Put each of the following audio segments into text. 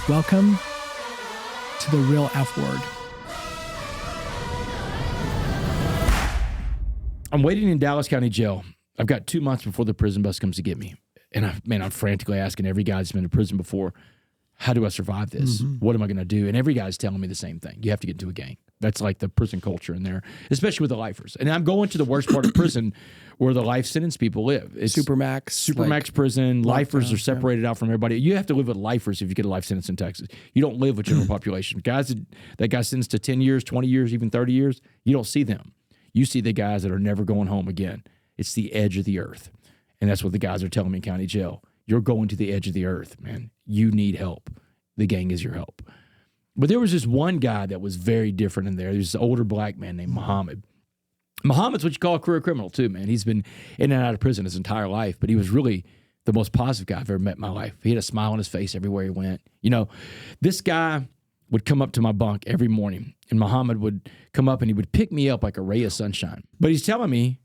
Welcome to the real F word. I'm waiting in Dallas County Jail. I've got 2 months before the prison bus comes to get me. And I'm frantically asking every guy that's been to prison before, how do I survive this? What am I going to do? And every guy's telling me the same thing. You have to get into a gang. That's like the prison culture in there, especially with the lifers. And I'm going to the worst part of prison where the life sentence people live. It's Supermax prison. Lifers are separated out from everybody. You have to live with lifers if you get a life sentence in Texas. You don't live with general population. Guys that got sentenced to 10 years, 20 years, even 30 years, you don't see them. You see the guys that are never going home again. It's the edge of the earth. And that's what the guys are telling me in county jail. You're going to the edge of the earth, man. You need help. The gang is your help. But there was this one guy that was very different in there. There's this older black man named Muhammad. Muhammad's what you call a career criminal too, man. He's been in and out of prison his entire life, but he was really the most positive guy I've ever met in my life. He had a smile on his face everywhere he went. You know, this guy would come up to my bunk every morning, and Muhammad would come up and he would pick me up like a ray of sunshine. But he's telling me,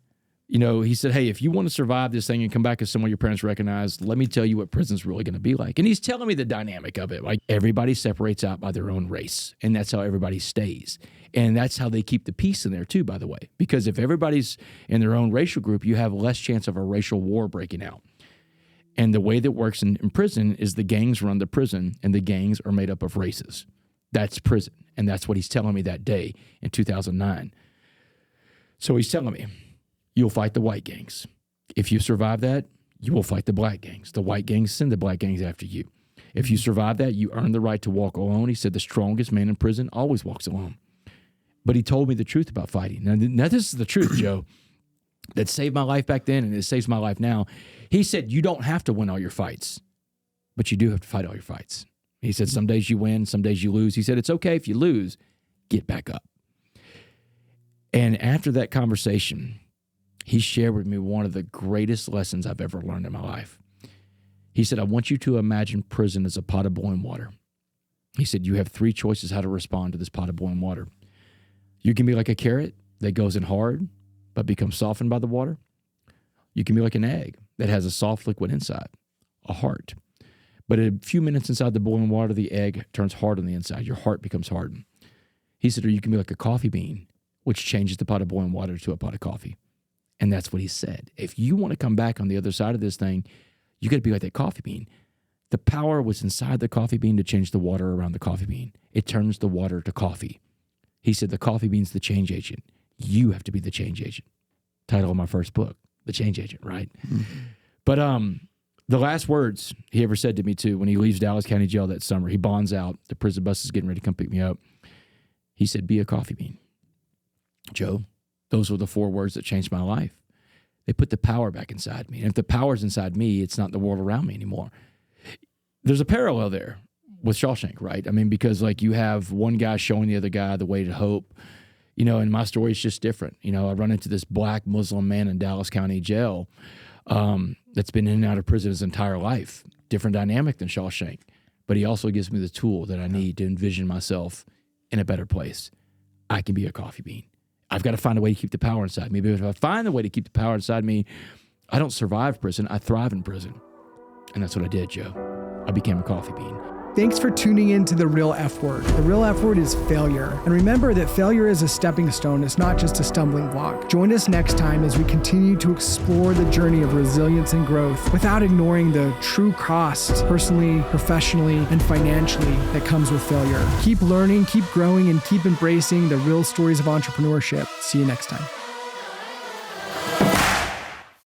you know, he said, hey, if you want to survive this thing and come back as someone your parents recognize, let me tell you what prison's really going to be like. And he's telling me the dynamic of it. Like, everybody separates out by their own race, and that's how everybody stays. And that's how they keep the peace in there too, by the way. Because if everybody's in their own racial group, you have less chance of a racial war breaking out. And the way that works in prison is the gangs run the prison, and the gangs are made up of races. That's prison. And that's what he's telling me that day in 2009. So he's telling me, you'll fight the white gangs. If you survive that, you will fight the black gangs. The white gangs send the black gangs after you. If you survive that, you earn the right to walk alone. He said the strongest man in prison always walks alone. But he told me the truth about fighting. Now this is the truth, Joe, that saved my life back then, and it saves my life now. He said, you don't have to win all your fights, but you do have to fight all your fights. He said, some days you win, some days you lose. He said, it's okay if you lose, get back up. And after that conversation, he shared with me one of the greatest lessons I've ever learned in my life. He said, I want you to imagine prison as a pot of boiling water. He said, you have 3 choices how to respond to this pot of boiling water. You can be like a carrot that goes in hard, but becomes softened by the water. You can be like an egg that has a soft liquid inside, a heart. But a few minutes inside the boiling water, the egg turns hard on the inside. Your heart becomes hardened. He said, or you can be like a coffee bean, which changes the pot of boiling water to a pot of coffee. And that's what he said. If you want to come back on the other side of this thing, you got to be like that coffee bean. The power was inside the coffee bean to change the water around the coffee bean. It turns the water to coffee. He said the coffee bean's the change agent. You have to be the change agent. Title of my first book, The Change Agent, right? Mm-hmm. But the last words he ever said to me too, when he leaves Dallas County Jail that summer, he bonds out. The prison bus is getting ready to come pick me up. He said, be a coffee bean. Joe, those were the 4 words that changed my life. They put the power back inside me. And if the power's inside me, it's not the world around me anymore. There's a parallel there with Shawshank, right? I mean, because like you have one guy showing the other guy the way to hope, you know, and my story is just different. You know, I run into this black Muslim man in Dallas County Jail that's been in and out of prison his entire life. Different dynamic than Shawshank. But he also gives me the tool that I need to envision myself in a better place. I can be a coffee bean. I've got to find a way to keep the power inside me. But if I find the way to keep the power inside me, I don't survive prison. I thrive in prison. And that's what I did, Joe. I became a coffee bean. Thanks for tuning in to The Real F Word. The real F word is failure. And remember that failure is a stepping stone. It's not just a stumbling block. Join us next time as we continue to explore the journey of resilience and growth without ignoring the true cost, personally, professionally, and financially, that comes with failure. Keep learning, keep growing, and keep embracing the real stories of entrepreneurship. See you next time.